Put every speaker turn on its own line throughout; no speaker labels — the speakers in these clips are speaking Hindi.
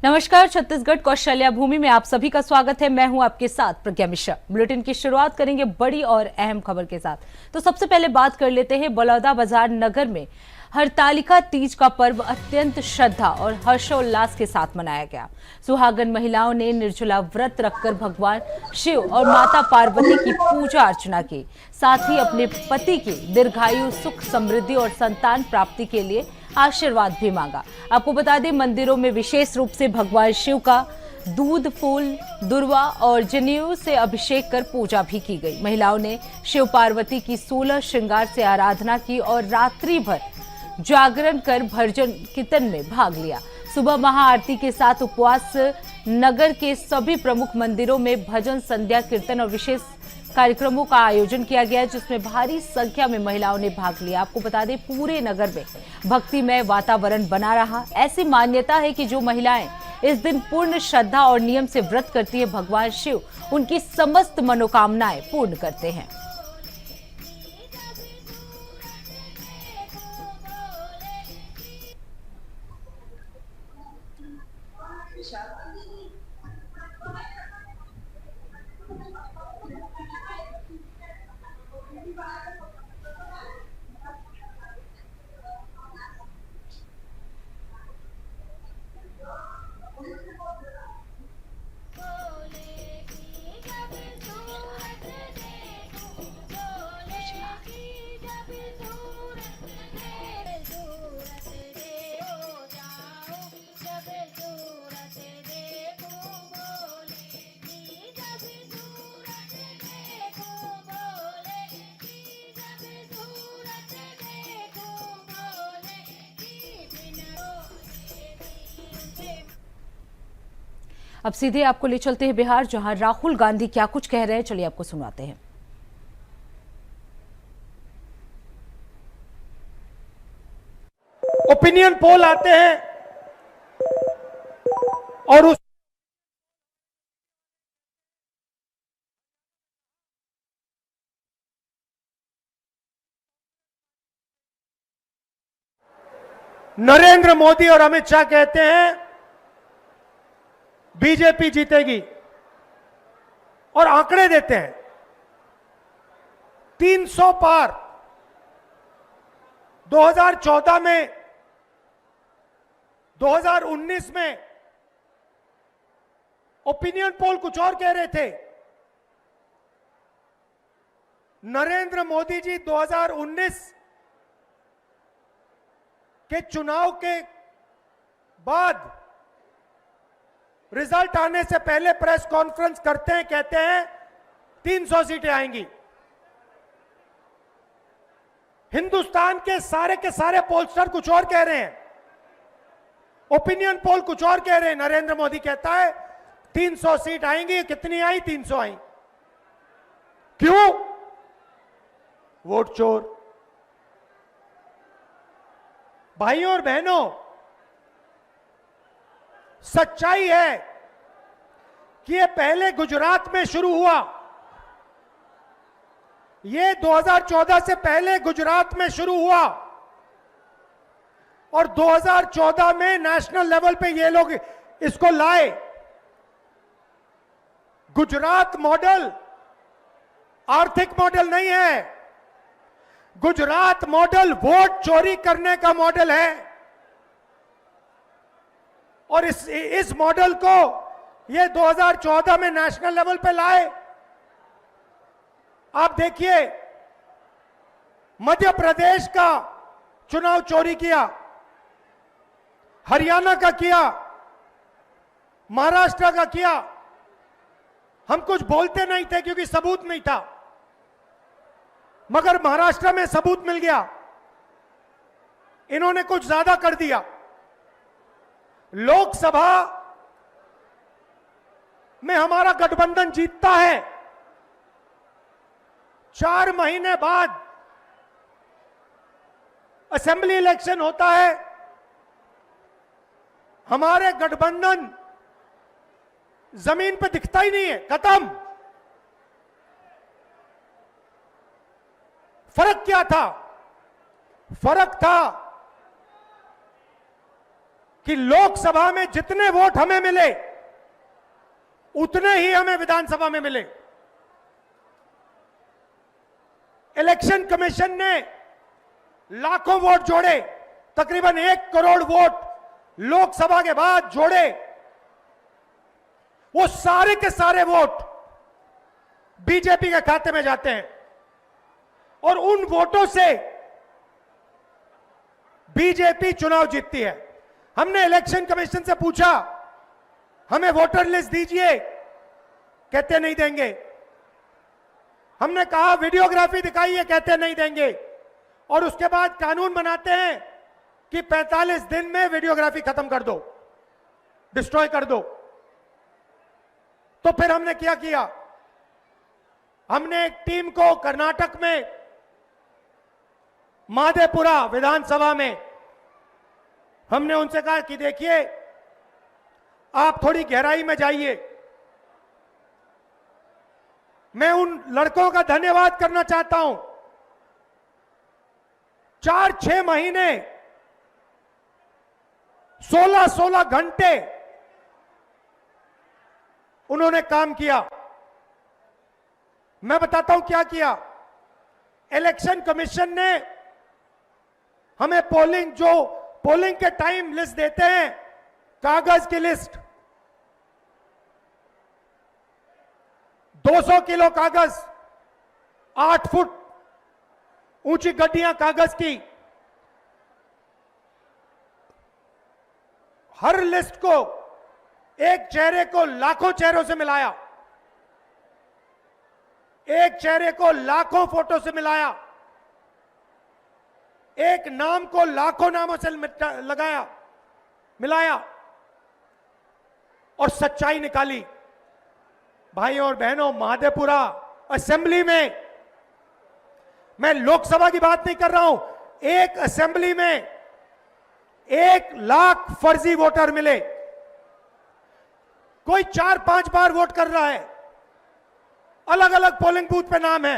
नमस्कार, छत्तीसगढ़ कौशल्या भूमि में आप सभी का स्वागत है। मैं हूं आपके साथ प्रज्ञा मिश्रा। बुलेटिन की शुरुआत करेंगे बड़ी और अहम खबर के साथ। तो सबसे पहले बात कर लेते हैं बलौदाबाजार नगर में हरतालिका तीज का पर्व अत्यंत श्रद्धा और हर्षोल्लास के साथ मनाया गया। सुहागन महिलाओं ने निर्जला व्रत रखकर भगवान शिव और माता पार्वती की पूजा अर्चना की, साथ ही अपने पति की दीर्घायु, सुख, समृद्धि और संतान प्राप्ति के लिए आशीर्वाद भी मांगा। आपको बता दें, मंदिरों में विशेष रूप से भगवान शिव का दूध, फूल, दुर्वा और जनेऊ से अभिषेक कर पूजा भी की गई। महिलाओं ने शिव पार्वती की 16 श्रृंगार से आराधना की और रात्रि भर जागरण कर भजन कीर्तन में भाग लिया। सुबह महाआरती के साथ उपवास नगर के सभी प्रमुख मंदिरों में भजन, संध्या, कीर्तन और विशेष कार्यक्रमों का आयोजन किया गया, जिसमें भारी संख्या में महिलाओं ने भाग लिया। आपको बता दें, पूरे नगर में भक्तिमय वातावरण बना रहा। ऐसी मान्यता है कि जो महिलाएं इस दिन पूर्ण श्रद्धा और नियम से व्रत करती है, भगवान शिव उनकी समस्त मनोकामनाएं पूर्ण करते हैं। अब सीधे आपको ले चलते हैं बिहार, जहां राहुल गांधी क्या कुछ कह रहे हैं, चलिए आपको सुनाते हैं।
ओपिनियन पोल आते हैं और उस नरेंद्र मोदी और अमित शाह कहते हैं बीजेपी जीतेगी और आंकड़े देते हैं 300 पार। 2014 में, 2019 में ओपिनियन पोल कुछ और कह रहे थे। नरेंद्र मोदी जी 2019 के चुनाव के बाद रिजल्ट आने से पहले प्रेस कॉन्फ्रेंस करते हैं, कहते हैं 300 सीटें आएंगी। हिंदुस्तान के सारे पोलस्टर कुछ और कह रहे हैं, ओपिनियन पोल कुछ और कह रहे हैं। नरेंद्र मोदी कहता है 300 सीट आएंगी। कितनी आई? 300 आई। क्यों? वोट चोर। भाइयों और बहनों, सच्चाई है कि ये पहले गुजरात में शुरू हुआ। ये 2014 से पहले गुजरात में शुरू हुआ और 2014 में नेशनल लेवल पे ये लोग इसको लाए। गुजरात मॉडल आर्थिक मॉडल नहीं है। गुजरात मॉडल वोट चोरी करने का मॉडल है और इस मॉडल को ये 2014 में नेशनल लेवल पे लाए। आप देखिए, मध्य प्रदेश का चुनाव चोरी किया, हरियाणा का किया, महाराष्ट्र का किया। हम कुछ बोलते नहीं थे क्योंकि सबूत नहीं था, मगर महाराष्ट्र में सबूत मिल गया। इन्होंने कुछ ज्यादा कर दिया। लोकसभा में हमारा गठबंधन जीतता है, 4 महीने बाद असेंबली इलेक्शन होता है, हमारे गठबंधन जमीन पे दिखता ही नहीं है, खत्म। फर्क क्या था? फर्क था कि लोकसभा में जितने वोट हमें मिले उतने ही हमें विधानसभा में मिले। इलेक्शन कमीशन ने लाखों वोट जोड़े, तकरीबन 1 करोड़ वोट लोकसभा के बाद जोड़े। वो सारे के सारे वोट बीजेपी के खाते में जाते हैं और उन वोटों से बीजेपी चुनाव जीतती है। हमने इलेक्शन कमीशन से पूछा, हमें वोटर लिस्ट दीजिए, कहते नहीं देंगे। हमने कहा वीडियोग्राफी दिखाइए, कहते नहीं देंगे। और उसके बाद कानून बनाते हैं कि 45 दिन में वीडियोग्राफी खत्म कर दो, डिस्ट्रॉय कर दो। तो फिर हमने क्या किया, हमने एक टीम को कर्नाटक में माधेपुरा विधानसभा में हमने उनसे कहा कि देखिए आप थोड़ी गहराई में जाइए। मैं उन लड़कों का धन्यवाद करना चाहता हूं। 4-6 महीने 16-16 घंटे उन्होंने काम किया। मैं बताता हूं क्या किया। इलेक्शन कमीशन ने हमें पोलिंग के टाइम लिस्ट देते हैं, कागज की लिस्ट, 200 किलो कागज, 8 फुट ऊंची गड्डियां कागज की। हर लिस्ट को, एक चेहरे को लाखों चेहरों से मिलाया, एक चेहरे को लाखों फोटो से मिलाया, एक नाम को लाखों नामों से मिलाया और सच्चाई निकाली। भाइयों और बहनों, माधेपुरा असेंबली में, मैं लोकसभा की बात नहीं कर रहा हूं, एक असेंबली में 1 लाख फर्जी वोटर मिले। कोई 4-5 बार वोट कर रहा है, अलग अलग पोलिंग बूथ पे नाम है।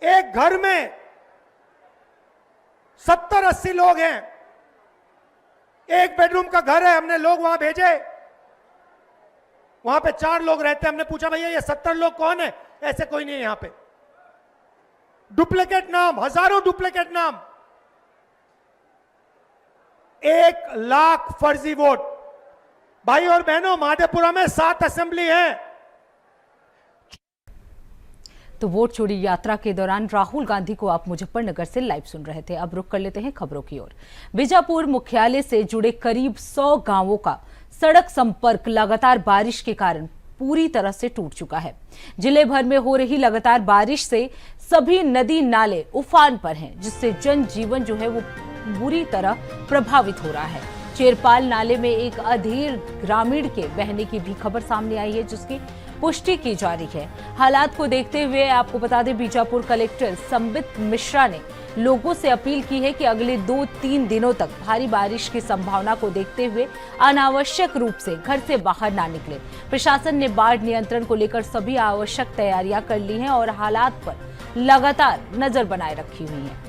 एक घर में 70-80 लोग हैं, एक बेडरूम का घर है। हमने लोग वहां भेजे, वहां पे 4 लोग रहते हैं। हमने पूछा भैया ये 70 लोग कौन है? ऐसे कोई नहीं है यहां पे। डुप्लीकेट नाम, हजारों डुप्लीकेट नाम, 1 लाख फर्जी वोट। भाई और बहनों, माधेपुरा में 7 असेंबली है।
तो वोट चोरी यात्रा के दौरान राहुल गांधी को आप मुजफ्फरनगर से लाइव सुन रहे थे। अब रुक कर लेते हैं खबरों की ओर। बीजापुर मुख्यालय से जुड़े करीब 100 गांवों का सड़क संपर्क लगातार बारिश के कारण पूरी तरह से टूट चुका है। जिले भर में हो रही लगातार बारिश से सभी नदी नाले उफान पर हैं, जिससे जनजीवन जो है वो बुरी तरह प्रभावित हो रहा है। चेरपाल नाले में एक अधीर ग्रामीण के बहने की भी खबर सामने आई है, जिसकी पुष्टि की जा रही है। हालात को देखते हुए आपको बता दें, बीजापुर कलेक्टर संबित मिश्रा ने लोगों से अपील की है कि अगले 2-3 दिनों तक भारी बारिश की संभावना को देखते हुए अनावश्यक रूप से घर से बाहर ना निकले। प्रशासन ने बाढ़ नियंत्रण को लेकर सभी आवश्यक तैयारियां कर ली हैं और हालात पर लगातार नजर बनाए रखी हुई है।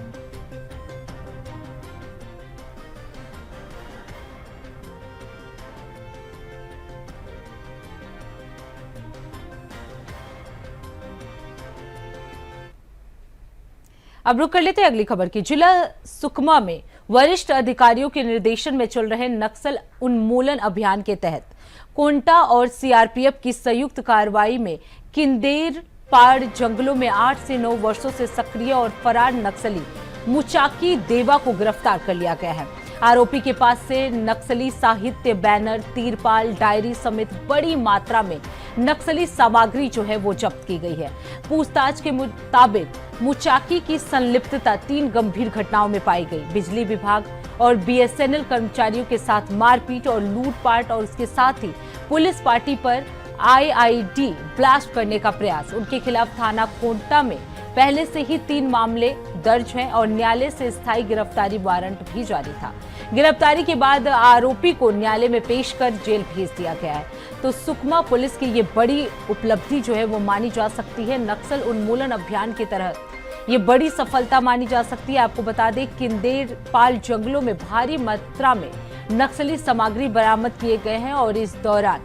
अब रुक कर लेते हैं अगली खबर की। जिला सुकमा में वरिष्ठ अधिकारियों के निर्देशन में चल रहे नक्सल उन्मूलन अभियान के तहत कोंटा और सीआरपीएफ की संयुक्त कार्रवाई में किंदेर पाड़ जंगलों में 8 से 9 वर्षों से सक्रिय और फरार नक्सली मुचाकी देवा को गिरफ्तार कर लिया गया है। आरोपी के पास से नक्सली साहित्य, बैनर, तीरपाल, डायरी समेत बड़ी मात्रा में नक्सली सामग्री जो है वो जब्त की गई है। पूछताछ के मुताबिक मुचाकी की संलिप्तता 3 गंभीर घटनाओं में पाई गई। बिजली विभाग और बीएसएनएल कर्मचारियों के साथ मारपीट और लूटपाट और उसके साथ ही पुलिस पार्टी पर आईईडी ब्लास्ट करने का प्रयास। उनके खिलाफ थाना कोंटा में पहले से ही 3 मामले दर्ज हैं और न्यायालय से स्थायी गिरफ्तारी वारंट भी जारी था। गिरफ्तारी के बाद आरोपी को न्यायालय में पेश कर जेल भेज दिया गया है। तो सुकमा पुलिस की ये बड़ी उपलब्धि जो है वो मानी जा सकती है। नक्सल उन्मूलन अभियान के तहत ये बड़ी सफलता मानी जा सकती है। आपको बता दें किंदेर पाल जंगलों में भारी मात्रा में नक्सली सामग्री बरामद किए गए हैं और इस दौरान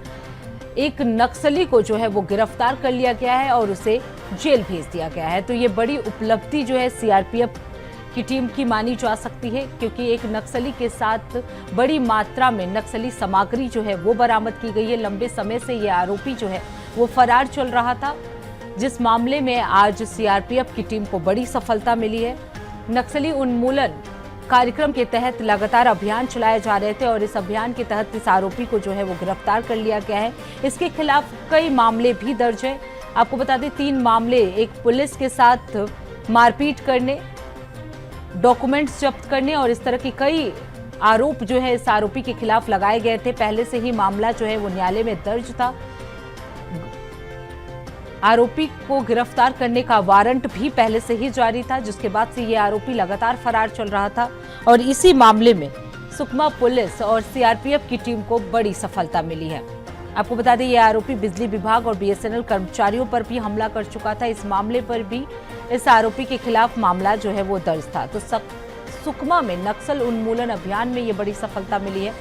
एक नक्सली को जो है वो गिरफ्तार कर लिया गया है और उसे जेल भेज दिया गया है। तो ये बड़ी उपलब्धि जो है सीआरपीएफ की टीम की मानी जा सकती है, क्योंकि एक नक्सली के साथ बड़ी मात्रा में नक्सली सामग्री जो है वो बरामद की गई है। लंबे समय से ये आरोपी जो है वो फरार चल रहा था, जिस मामले में आज सीआरपीएफ की टीम को बड़ी सफलता मिली है। नक्सली उन्मूलन कार्यक्रम के तहत लगातार अभियान चलाए जा रहे थे और इस अभियान के तहत इस आरोपी को जो है वो गिरफ्तार कर लिया गया है। इसके खिलाफ कई मामले भी दर्ज है। आपको बता दें 3 मामले, एक पुलिस के साथ मारपीट करने, डॉक्यूमेंट्स जब्त करने और इस तरह के कई आरोप जो है इस आरोपी के खिलाफ लगाए गए थे। पहले से ही मामला जो है वो न्यायालय में दर्ज था। आरोपी को गिरफ्तार करने का वारंट भी पहले से ही जारी था, जिसके बाद से ये आरोपी लगातार फरार चल रहा था और इसी मामले में सुकमा पुलिस और सीआरपीएफ की टीम को बड़ी सफलता मिली है। आपको बता दें ये आरोपी बिजली विभाग और बीएसएनएल कर्मचारियों पर भी हमला कर चुका था। इस मामले पर भी इस आरोपी के खिलाफ मामला जो है वो दर्ज था। तो सुकमा में नक्सल उन्मूलन अभियान में ये बड़ी सफलता मिली है।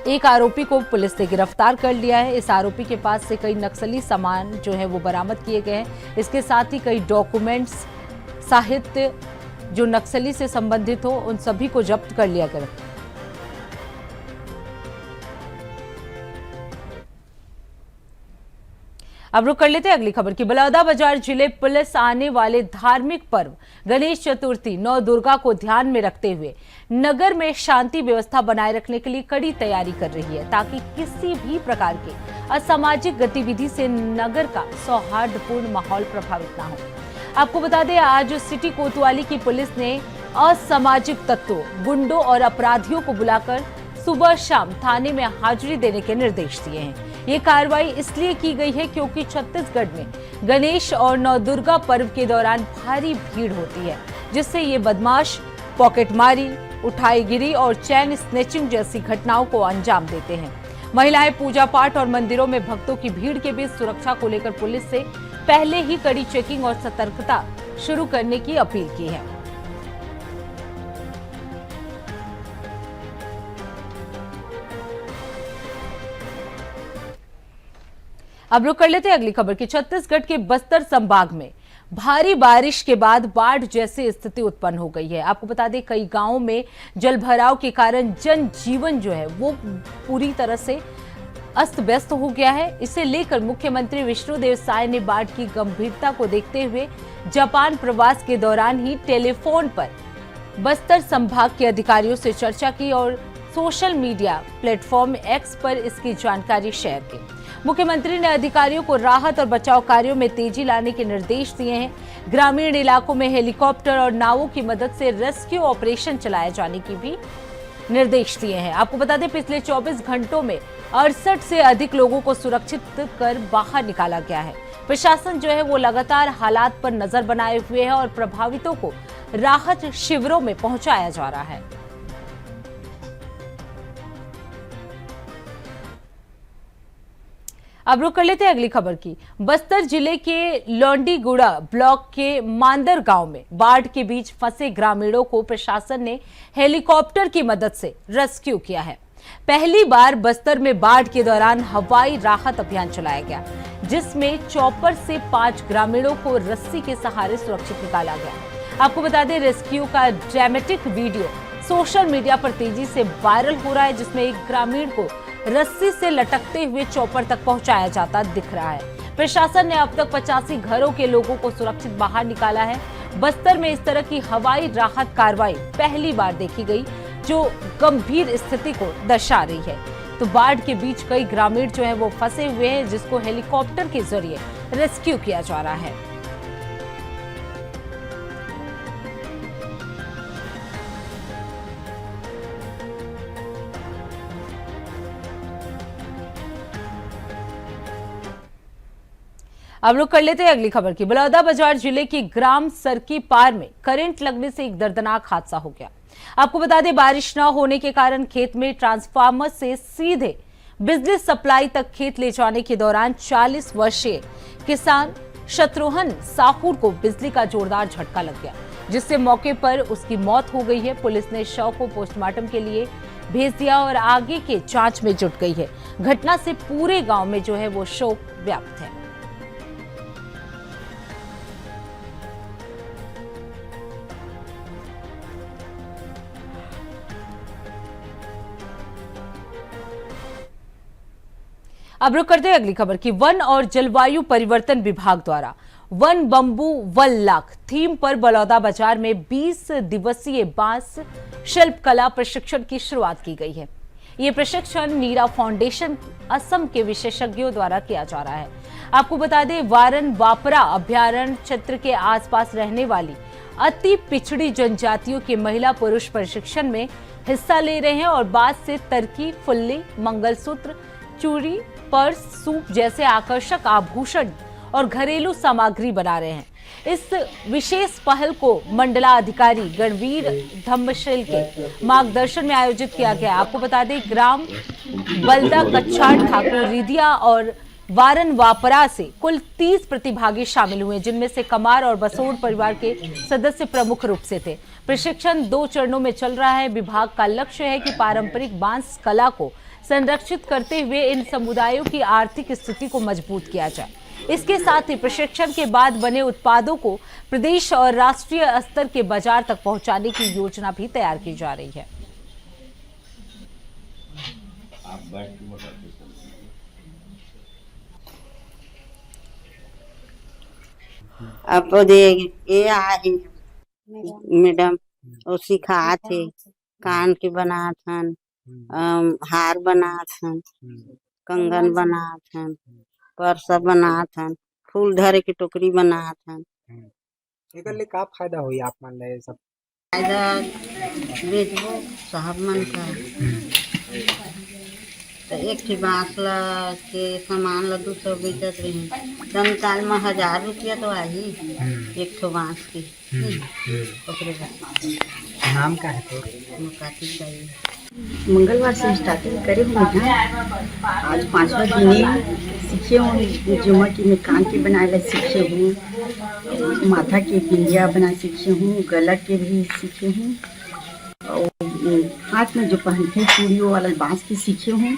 एक आरोपी को पुलिस ने गिरफ्तार कर लिया है। इस आरोपी के पास से कई नक्सली सामान जो है वो बरामद किए गए हैं। इसके साथ ही कई डॉक्यूमेंट्स, साहित्य जो नक्सली से संबंधित हो उन सभी को जब्त कर लिया गया। अब रुक कर लेते हैं अगली खबर की। बलौदाबाजार जिले पुलिस आने वाले धार्मिक पर्व गणेश चतुर्थी 9 दुर्गा को ध्यान में रखते हुए नगर में शांति व्यवस्था बनाए रखने के लिए कड़ी तैयारी कर रही है, ताकि किसी भी प्रकार के असामाजिक गतिविधि से नगर का सौहार्दपूर्ण माहौल प्रभावित ना हो। आपको बता दें आज सिटी कोतवाली की पुलिस ने असामाजिक तत्वों, गुंडों और अपराधियों को बुलाकर सुबह शाम थाने में हाजिरी देने के निर्देश दिए हैं। ये कार्रवाई इसलिए की गई है क्योंकि छत्तीसगढ़ में गणेश और नवदुर्गा पर्व के दौरान भारी भीड़ होती है, जिससे ये बदमाश पॉकेटमारी, उठाईगिरी और चैन स्नैचिंग जैसी घटनाओं को अंजाम देते हैं। महिलाएं पूजा पाठ और मंदिरों में भक्तों की भीड़ के बीच सुरक्षा को लेकर पुलिस से पहले ही कड़ी चेकिंग और सतर्कता शुरू करने की अपील की है। अब रुक कर लेते हैं अगली खबर की। छत्तीसगढ़ के बस्तर संभाग में भारी बारिश के बाद बाढ़ जैसी स्थिति उत्पन्न हो गई है। आपको बता दें कई गांवों में जलभराव के कारण जनजीवन जो है वो पूरी तरह से अस्त व्यस्त हो गया है। इसे लेकर मुख्यमंत्री विष्णुदेव साय ने बाढ़ की गंभीरता को देखते हुए जापान प्रवास के दौरान ही टेलीफोन पर बस्तर संभाग के अधिकारियों से चर्चा की और सोशल मीडिया प्लेटफॉर्म एक्स पर इसकी जानकारी शेयर की। मुख्यमंत्री ने अधिकारियों को राहत और बचाव कार्यों में तेजी लाने के निर्देश दिए हैं। ग्रामीण इलाकों में हेलीकॉप्टर और नावों की मदद से रेस्क्यू ऑपरेशन चलाए जाने की भी निर्देश दिए हैं। आपको बता दें पिछले 24 घंटों में 68 से अधिक लोगों को सुरक्षित कर बाहर निकाला गया है। प्रशासन जो है वो लगातार हालात पर नजर बनाए हुए है और प्रभावितों को राहत शिविरों में पहुंचाया जा रहा है। अब रुक कर लेते हैं अगली खबर की। बस्तर जिले के लौंडीगुड़ा ब्लॉक के मांदर गांव में बाढ़ के बीच फंसे ग्रामीणों को प्रशासन ने हेलीकॉप्टर की मदद से रेस्क्यू किया है। पहली बार बस्तर में बाढ़ के दौरान हवाई राहत अभियान चलाया गया, जिसमें चॉपर से 5 ग्रामीणों को रस्सी के सहारे सुरक्षित निकाला गया। आपको बता दें रेस्क्यू का ड्रामेटिक वीडियो सोशल मीडिया पर तेजी से वायरल हो रहा है, जिसमें एक ग्रामीण को रस्सी से लटकते हुए चॉपर तक पहुंचाया जाता दिख रहा है। प्रशासन ने अब तक 85 घरों के लोगों को सुरक्षित बाहर निकाला है। बस्तर में इस तरह की हवाई राहत कार्रवाई पहली बार देखी गई, जो गंभीर स्थिति को दर्शा रही है। तो बाढ़ के बीच कई ग्रामीण जो है वो फंसे हुए हैं, जिसको हेलीकॉप्टर के जरिए रेस्क्यू किया जा रहा है। अब लोग कर लेते हैं अगली खबर की। बलौदाबाजार जिले के ग्राम सरकी पार में करंट लगने से एक दर्दनाक हादसा हो गया। आपको बता दें बारिश न होने के कारण खेत में ट्रांसफार्मर से सीधे बिजली सप्लाई तक खेत ले जाने के दौरान 40 वर्षीय किसान शत्रुघ्न साहू को बिजली का जोरदार झटका लग गया, जिससे मौके पर उसकी मौत हो गई है। पुलिस ने शव को पोस्टमार्टम के लिए भेज दिया और आगे के जांच में जुट गई है। घटना से पूरे गांव में जो है वो शोक व्याप्त है। अब रुक करते हैं अगली खबर की। वन और जलवायु परिवर्तन विभाग द्वारा one bamboo one lakh theme पर बलौदा बाजार में 20 दिवसीय बांस शिल्प कला प्रशिक्षण की शुरुआत की गई है। ये प्रशिक्षण नीरा फाउंडेशन असम के विशेषज्ञों द्वारा किया जा रहा है। आपको बता दें, वारन वापरा अभ्यारण्य क्षेत्र के आसपास रहने वाली अति पिछड़ी जनजातियों के महिला पुरुष प्रशिक्षण में हिस्सा ले रहे हैं और बांस से तरकी, फुल्ली, मंगलसूत्र, चूड़ी, पर्स, सूप जैसे आकर्षक आभूषण और घरेलू सामग्री बना रहे हैं। इस विशेष पहल को मंडलाधिकारी गणवीर धम्मशील के मार्गदर्शन में आयोजित किया गया। आपको बता दें, ग्राम बलदा कच्छाड़, ठाकुर रिदिया और वारन वापरा से कुल 30 प्रतिभागी शामिल हुए, जिनमें से कमार और बसोड़ परिवार के सदस्य प्रमुख रूप से थे। प्रशिक्षण 2 चरणों में चल रहा है। विभाग का लक्ष्य है कि पारंपरिक बांस कला को संरक्षित करते हुए इन समुदायों की आर्थिक स्थिति को मजबूत किया जाए। इसके साथ ही प्रशिक्षण के बाद बने उत्पादों को प्रदेश और राष्ट्रीय स्तर के बाजार तक पहुंचाने की योजना भी तैयार की जा रही है।
अब ये आई मैडम वो सिखाते कान के बनाथन, हार बनाथन, कंगन बनाथन, पर्स बनाथन, फूल धरे की टोकरी बनाथन।
एकर ले का फायदा होई आप मान ले सब?
फायदा बेचबो साहब मन का तो एक ठी बांस ला के सामान ला 200 बेचत रही, दम साल में 1000 रुपया तो आई एक ठो बांस की। ओकरे
नाम का है तो
मुकाती चाहिए।
मंगलवार से स्टार्टिंग करे हुए हैं। आज 5वां दिन सीखे हूँ। जुम्मा की मैं कान के बनाए ला सीखे हूँ, माथा के बिंदिया बना सीखे हूँ, गला के भी सीखे हूँ और हाथ में जो पहनते हैं चूड़ियों वाला बांस की सीखे हूँ।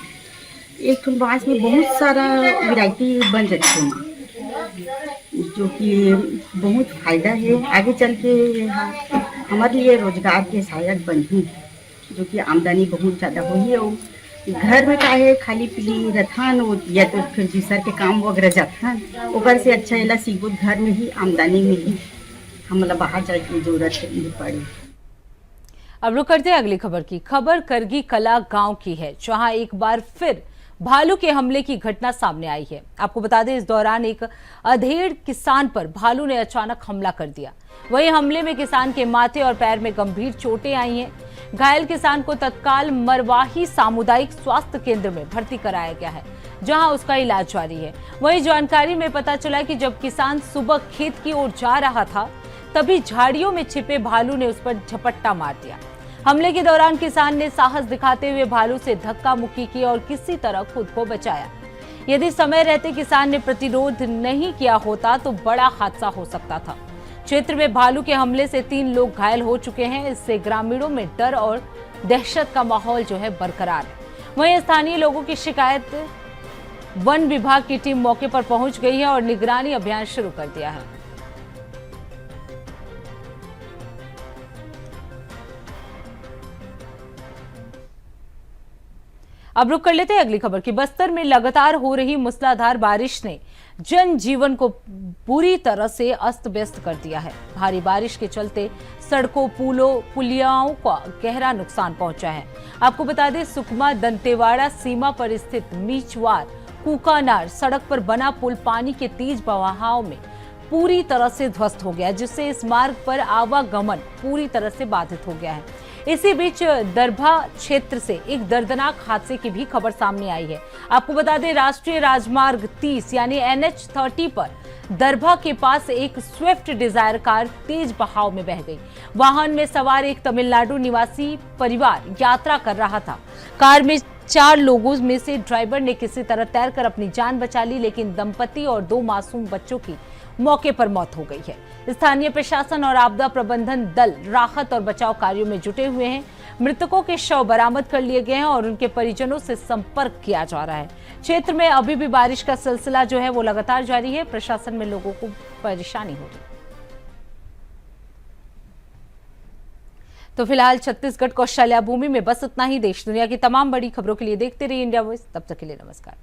एक तो बांस में बहुत सारा वैरायटी बन जाती है, जो कि बहुत फायदा है। आगे चल के हमारे लिए रोजगार के सहायक बनी, जो कि आमदनी बहुत ज़्यादा हुई है। और घर में का है खाली पीली रथान या तो फिर दूसर के काम वगैरह जाथन, ऊपर से अच्छा इला सीखो घर में ही आमदनी मिली, हमला बाहर जाए की जरूरत नहीं पड़ी।
अब रुक करते हैं अगली खबर की। खबर करगी कला गांव की है, जहां एक बार फिर भालू के हमले की घटना सामने आई है। आपको बता दें, इस दौरान एक अधेड़ किसान पर भालू ने अचानक हमला कर दिया। वहीं हमले में किसान के माथे और पैर में गंभीर चोटें आई हैं। घायल किसान को तत्काल मरवाही सामुदायिक स्वास्थ्य केंद्र में भर्ती कराया गया है, जहां उसका इलाज जारी है। वहीं जानकारी में पता चला कि जब किसान सुबह खेत की ओर जा रहा था, तभी झाड़ियों में छिपे भालू ने उस पर झपट्टा मार दिया। हमले के दौरान किसान ने साहस दिखाते हुए भालू से धक्का मुक्की की और किसी तरह खुद को बचाया। यदि समय रहते किसान ने प्रतिरोध नहीं किया होता तो बड़ा हादसा हो सकता था। क्षेत्र में भालू के हमले से 3 लोग घायल हो चुके हैं। इससे ग्रामीणों में डर और दहशत का माहौल जो है बरकरार है। वहीं स्थानीय लोगों की शिकायत, वन विभाग की टीम मौके पर पहुंच गई है और निगरानी अभियान शुरू कर दिया है। अब रुक कर लेते हैं अगली खबर की। बस्तर में लगातार हो रही मूसलाधार बारिश ने जनजीवन को पूरी तरह से अस्त व्यस्त कर दिया है। भारी बारिश के चलते सड़कों, पुलों, पुलियाओं को गहरा नुकसान पहुंचा है। आपको बता दें, सुकमा दंतेवाड़ा सीमा पर स्थित मीचवार कुकानार सड़क पर बना पुल पानी के तेज बहाव में पूरी तरह से ध्वस्त हो गया, जिससे इस मार्ग पर आवागमन पूरी तरह से बाधित हो गया है। इसी बीच दरभा क्षेत्र से एक दर्दनाक हादसे की भी खबर सामने आई है। आपको बता दें, राष्ट्रीय राजमार्ग 30 यानी NH 30 पर दरभा के पास एक स्विफ्ट डिजायर कार तेज बहाव में बह गई। वाहन में सवार एक तमिलनाडु निवासी परिवार यात्रा कर रहा था। कार में 4 लोगों में से ड्राइवर ने किसी तरह तैरकर अपनी जान बचा ली, लेकिन दंपति और 2 मासूम बच्चों की मौके पर मौत हो गई है। स्थानीय प्रशासन और आपदा प्रबंधन दल राहत और बचाव कार्यों में जुटे हुए हैं। मृतकों के शव बरामद कर लिए गए हैं और उनके परिजनों से संपर्क किया जा रहा है। क्षेत्र में अभी भी बारिश का सिलसिला जो है वो लगातार जारी है। प्रशासन में लोगों को परेशानी हो रही है। तो फिलहाल छत्तीसगढ़ कौशल्या भूमि में बस इतना ही। देश दुनिया की तमाम बड़ी खबरों के लिए देखते रहिए इंडिया वॉइस। तब तक के लिए नमस्कार।